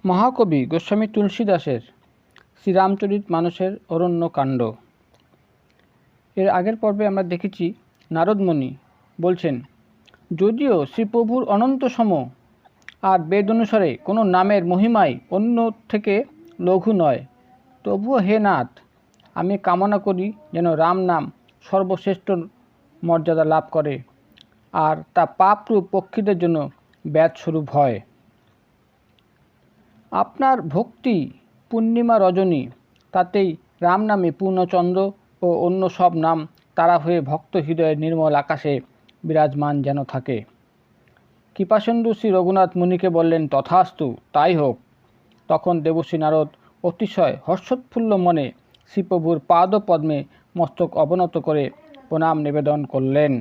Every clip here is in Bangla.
মহাকবি গোস্বামী তুলসীদাসের শ্রীরামচরিত মানসের অরণ্যকাণ্ড। এর আগের পর্বে আমরা দেখেছি নারদমুনি বলছেন, যদিও শ্রীপ্রভুর অনন্ত সম আর বেদ অনুসারে কোনো নামের মহিমাই অন্য থেকে লঘু নয়, তবুও হে নাথ, আমি কামনা করি যেন রাম নাম সর্বশ্রেষ্ঠ মর্যাদা লাভ করে আর তা পাপরূপ পক্ষীদের জন্য ব্যাধস্বরূপ হয়। আপনার ভক্তি পূর্ণিমা রজনী, তাতেই রাম নামে পূর্ণচন্দ্র ও অন্য সব নাম তারা হয়ে ভক্ত হৃদয়ের নির্মল আকাশে বিরাজমান যেন থাকে। কৃপাসিন্ধু শ্রী রঘুনাথ মুনিকে বললেন, তথাস্তু, তাই হোক। তখন দেবশ্রী নারদ অতিশয় হর্ষোৎফুল্ল মনে শ্রীপ্রভুর পাদপদ্মে মস্তক অবনত করে প্রণাম নিবেদন করলেন।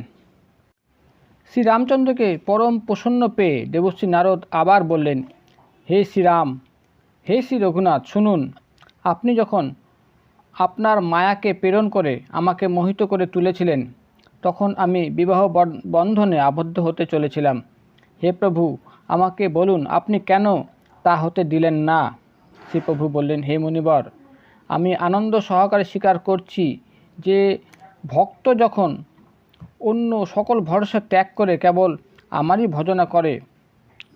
শ্রীরামচন্দ্রকে পরম প্রসন্ন পেয়ে দেবশ্রী নারদ আবার বললেন, হে শ্রীরাম, হে শ্রী রঘুনাথ, শুনুন, আপনি যখন আপনার মায়াকে প্রেরণ করে আমাকে মোহিত করে তুলেছিলেন, তখন আমি বিবাহ বন্ধনে আবদ্ধ হতে চলেছিলাম। হে প্রভু, আমাকে বলুন আপনি কেন তা হতে দিলেন না? শ্রীপ্রভু বললেন, হে মুনিবর, আমি আনন্দ সহকারে স্বীকার করছি যে ভক্ত যখন অন্য সকল ভরসা ত্যাগ করে কেবল আমারই ভজনা করে,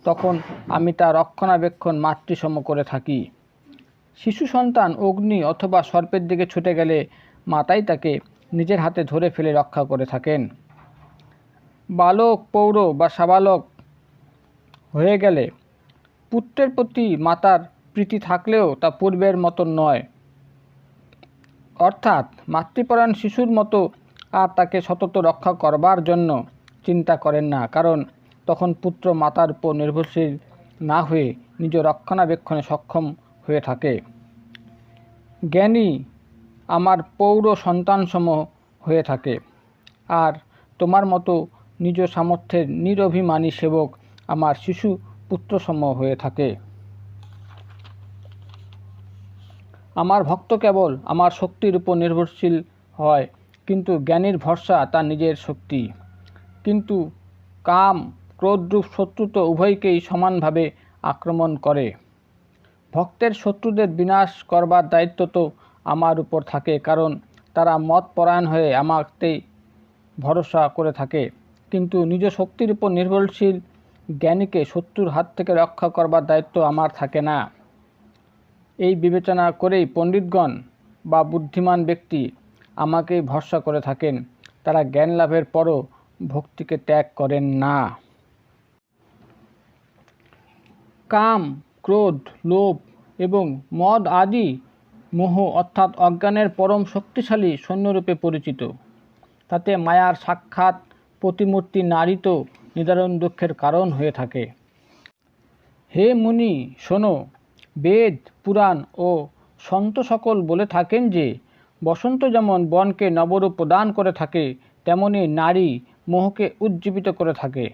তখন আমি তা রক্ষণাবেক্ষণ মাতৃসম করে থাকি। শিশু সন্তান অগ্নি অথবা সর্পের দিকে ছুটে গেলে মাতাই তাকে নিজের হাতে ধরে ফেলে রক্ষা করে থাকেন। বালক, পৌর বা সাবালক হয়ে গেলে পুত্রের প্রতি মাতার প্রীতি থাকলেও তা পূর্বের মতো নয়, অর্থাৎ মাতৃপরায়ণ শিশুর মতো আর তাকে সতত রক্ষা করবার জন্য চিন্তা করেন না, কারণ তখন পুত্র মাতার উপর নির্ভরশীল না হয়ে নিজ রক্ষণাবেক্ষণে সক্ষম হয়ে থাকে। জ্ঞানী আমার পৌর সন্তানসম হয়ে থাকে, আর তোমার মতো নিজ সামর্থ্যের নিরভিমানী সেবক আমার শিশু পুত্রসম হয়ে থাকে। আমার ভক্ত কেবল আমার শক্তির উপর নির্ভরশীল হয়, কিন্তু জ্ঞানীর ভরসা তার নিজের শক্তি। কিন্তু কাম ক্রোধরূপ শত্রু তো উভয়কেই সমানভাবে আক্রমণ করে। ভক্তের শত্রুদের বিনাশ করবার দায়িত্ব তো আমার উপর থাকে, কারণ তারা মতপরায়ণ হয়ে আমাকেই ভরসা করে থাকে। কিন্তু নিজ শক্তির উপর নির্ভরশীল জ্ঞানীকে শত্রুর হাত থেকে রক্ষা করবার দায়িত্ব আমার থাকে না। এই বিবেচনা করেই পণ্ডিতগণ বা বুদ্ধিমান ব্যক্তি আমাকেই ভরসা করে থাকেন। তারা জ্ঞান লাভের পরও ভক্তিকে ত্যাগ করেন না। কাম, ক্রোধ, লোভ এবং মদ আদি মোহ অর্থাৎ অজ্ঞানের পরম শক্তিশালী সৈন্যরূপে পরিচিত। তাতে মায়ার সাক্ষাৎ প্রতিমূর্তি নারী তো নিদারুণ দুঃখের কারণ হয়ে থাকে। হে মুনি, শোনো, বেদ, পুরাণ ও সন্ত সকল বলে থাকেন যে বসন্ত যেমন বনকে নবরূপ প্রদান করে থাকে, তেমনি নারী মোহকে উজ্জীবিত করে থাকে।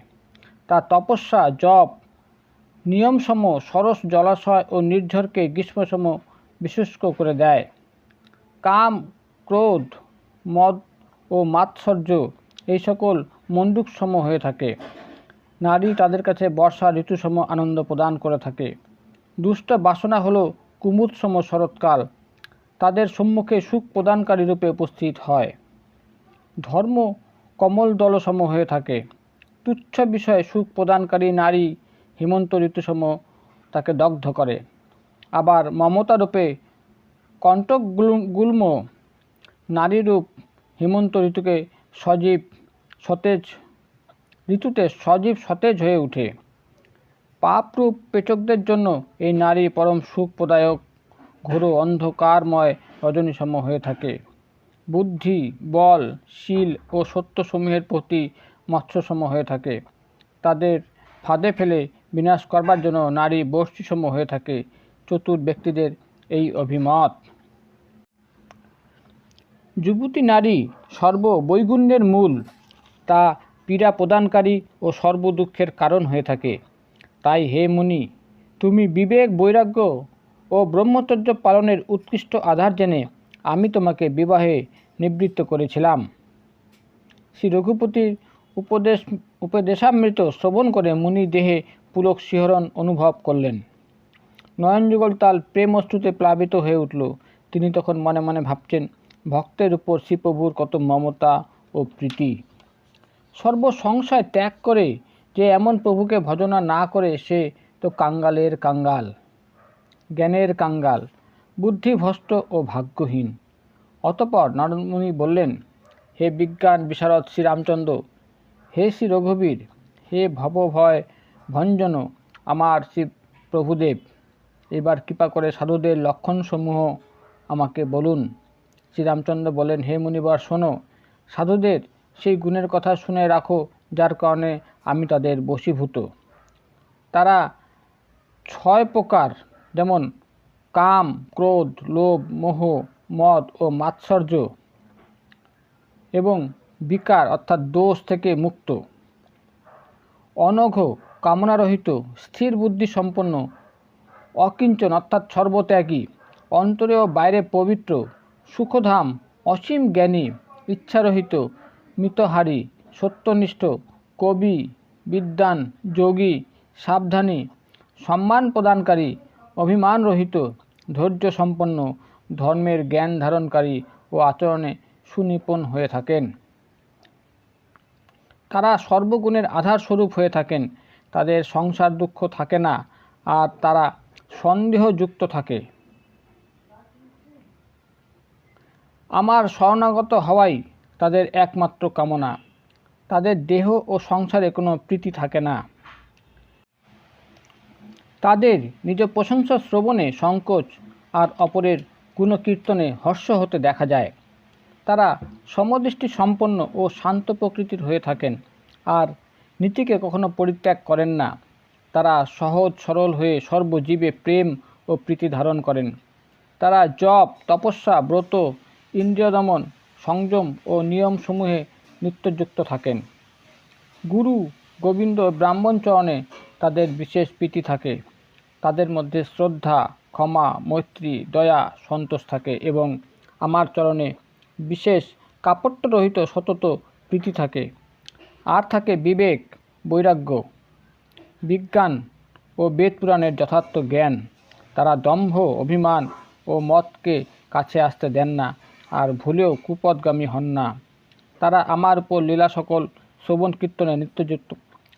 তা তপস্যা, জপ, নিয়মসম সরস জলাশয় ও নির্ঝরকে গ্রীষ্মসম বিশুষ্ক করে দেয়। কাম, ক্রোধ, মদ ও মাৎসর্য এই সকল মণ্ডূকসম হয়ে থাকে। নারী তাদের কাছে বর্ষা ঋতুসম আনন্দ প্রদান করে থাকে। দুষ্ট বাসনা হল কুমুদসম শরৎকাল, তাদের সম্মুখে সুখ প্রদানকারী রূপে উপস্থিত হয়। ধর্ম কমল দলসম হয়ে থাকে। তুচ্ছ বিষয়ে সুখ প্রদানকারী নারী হেমন্ত ঋতুসম তাকে দগ্ধ করে। আবার মমতারূপে কণ্টক গুল্ম নারীরূপ হেমন্ত ঋতুতে সজীব সতেজ হয়ে ওঠে। পাপরূপ পেচকদের জন্য এই নারী পরম সুখ প্রদায়ক ঘোর অন্ধকারময় রজনীসম হয়ে থাকে। বুদ্ধি, বল, শীল ও সত্যসমূহের প্রতি মৎস্যসম হয়ে থাকে। তাদের ফাঁদে ফেলে বিনাশ করবার জন্য নারী বর্ষিসম হয়ে থাকে। চতুর ব্যক্তিদের এই অভিমত। যুবতী নারী সর্ববৈগুণ্যের মূল, তা পীড়া প্রদানকারী ও সর্বদুঃখের কারণ হয়ে থাকে। তাই হে মুনি, তুমি বিবেক, বৈরাগ্য ও ব্রহ্মচর্য পালনের উৎকৃষ্ট আধার জেনে আমি তোমাকে বিবাহে নিবৃত্ত করেছিলাম। শ্রী রঘুপতির উপদেশামৃত শ্রবণ করে মুনি দেহে পুলক শিহরণ অনুভব করলেন। নয়নযুগল তাল প্রেম অশ্রুতে প্লাবিত হয়ে উঠল। তিনি তখন মনে মনে ভাবছেন, ভক্তের উপর শ্রীপ্রভুর কত মমতা ও প্রীতি। সর্বসংশয় ত্যাগ করে যে এমন প্রভুকে ভজনা না করে সে তো কাঙ্গালের কাঙ্গাল, জ্ঞানের কাঙ্গাল, বুদ্ধিভ্রষ্ট ও ভাগ্যহীন। অতঃপর নারদমুনি বললেন, হে বিজ্ঞান বিশারদ শ্রীরামচন্দ্র, হে শ্রী রঘুবীর, হে ভবভয় ভঞ্জন আমার শ্রী প্রভুদেব, এবার কৃপা করে সাধুদের লক্ষণসমূহ আমাকে বলুন। শ্রীরামচন্দ্র বলেন, হে মুনিবর শোনো, সাধুদের সেই গুণের কথা শুনে রাখো যার কারণে আমি তাদের বশীভূত। তারা 6 প্রকার, যেমন কাম, ক্রোধ, লোভ, মোহ, মদ ও মাৎসর্য এবং বিকার অর্থাৎ দোষ থেকে মুক্ত, অনঘ, কামনারহিত, স্থির বুদ্ধি সম্পন্ন, অকিঞ্চন অর্থাৎ সর্বত্যাগী, অন্তরে ও বাইরে পবিত্র, সুখধাম, অসীম জ্ঞানী, ইচ্ছারহিত, মিতহারী, সত্যনিষ্ঠ, কবি, বিদ্বান, যোগী, সাবধানী, সম্মান প্রদানকারী, অভিমানরহিত, ধৈর্য সম্পন্ন, ধর্মের জ্ঞান ধারণকারী ও আচরণে সুনিপুণ হয়ে থাকেন। তারা সর্বগুণের আধারস্বরূপ হয়ে থাকেন। তাদের সংসার দুঃখ থাকে না, আর তারা সন্দেহযুক্ত থাকে। আমার শরণাগত হওয়াই তাদের একমাত্র কামনা। তাদের দেহ ও সংসারে কোনো প্রীতি থাকে না। তাদের নিজ প্রশংসা শ্রবণে সংকোচ আর অপরের গুণকীর্তনে হর্ষ হতে দেখা যায়। তারা সমদৃষ্টি সম্পন্ন ও শান্ত প্রকৃতির হয়ে থাকেন আর নীতিকে কখনো পরিত্যাগ করেন না। তারা সহজ সরল হয়ে সর্বজীবে প্রেম ও প্রীতি ধারণ করেন। তারা জপ, তপস্যা, ব্রত, ইন্দ্রিয় দমন, সংযম ও নিয়মসমূহে নিত্যযুক্ত থাকেন। গুরু, গোবিন্দ, ব্রাহ্মণ চরণে তাদের বিশেষ প্রীতি থাকে। তাদের মধ্যে শ্রদ্ধা, ক্ষমা, মৈত্রী, দয়া, সন্তোষ থাকে এবং আমার চরণে বিশেষ কাপট্যরহিত সতত প্রীতি থাকে। আর থাকে বিবেক, বৈরাগ্য, বিজ্ঞান ও বেদ পুরাণের যথার্থ জ্ঞান। তারা দম্ভ, অভিমান ও মদকে কাছে আসতে দেন না, আর ভুলেও কুপথগামী হন না। তারা আমার উপর লীলা সকল শ্রবণ কীর্তনে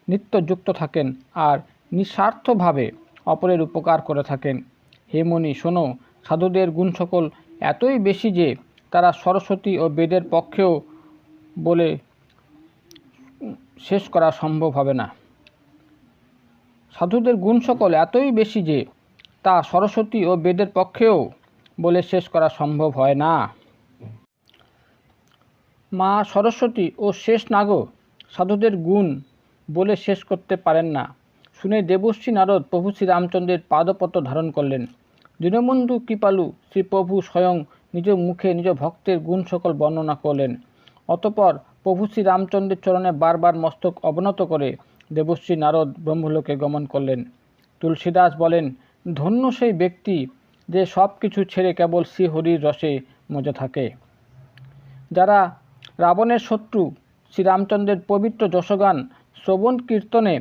নিত্যযুক্ত থাকেন আর নিঃস্বার্থভাবে অপরের উপকার করে থাকেন। হে মুনি শোনো, সাধুদের গুণ সকল এতই বেশি যে তারা সরস্বতী ও বেদের পক্ষেও বলে শেষ করা সম্ভব হবে না। সাধুদের গুণ সকল এতই বেশি যে তা সরস্বতী ও বেদের পক্ষেও বলে শেষ করা সম্ভব হয় না। মা সরস্বতী ও শেষ নাগও সাধুদের গুণ বলে শেষ করতে পারেন না। শুনে দেবশ্রী নারদ প্রভু শ্রীরামচন্দ্রের পাদপদ্ম ধারণ করলেন। দীনবন্ধু কৃপালু শ্রীপ্রভু স্বয়ং নিজ মুখে নিজ ভক্তের গুণ সকল বর্ণনা করলেন। অতঃপর প্রভু শ্রীরামচন্দ্রের চরণে বারবার মস্তক অবনত করে দেবশ্রী নারদ ব্রহ্মলোকে গমন করলেন। তুলসীদাস বলেন, ধন্য সেই ব্যক্তি যে সব কিছু ছেড়ে কেবল শ্রীহরির রসে মজে থাকে। যারা রাবণের শত্রু শ্রীরামচন্দ্রের পবিত্র যশগান শ্রবণ কীর্তনে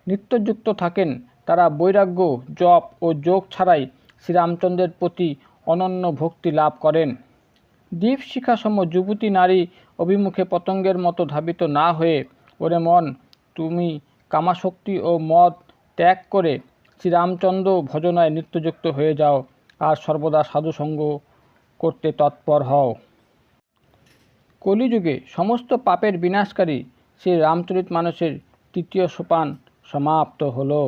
নিত্যযুক্ত থাকেন, তারা বৈরাগ্য, জপ ও যোগ ছাড়াই শ্রীরামচন্দ্রের প্রতি অনন্য ভক্তি লাভ করেন। দীপশিখাসম যুবতী নারী অভিমুখে পতঙ্গের মতো ধাবিত না হয়ে, ওরে মন, তুমি কামাশক্তি ও মদ ত্যাগ করে শ্রীরামচন্দ্র ভজনায় নিত্যযুক্ত হয়ে যাও আর সর্বদা সাধুসঙ্গ করতে তৎপর হও। কলিযুগে সমস্ত পাপের বিনাশকারী শ্রী রামচরিতমানসের তৃতীয় সোপান সমাপ্ত হলো।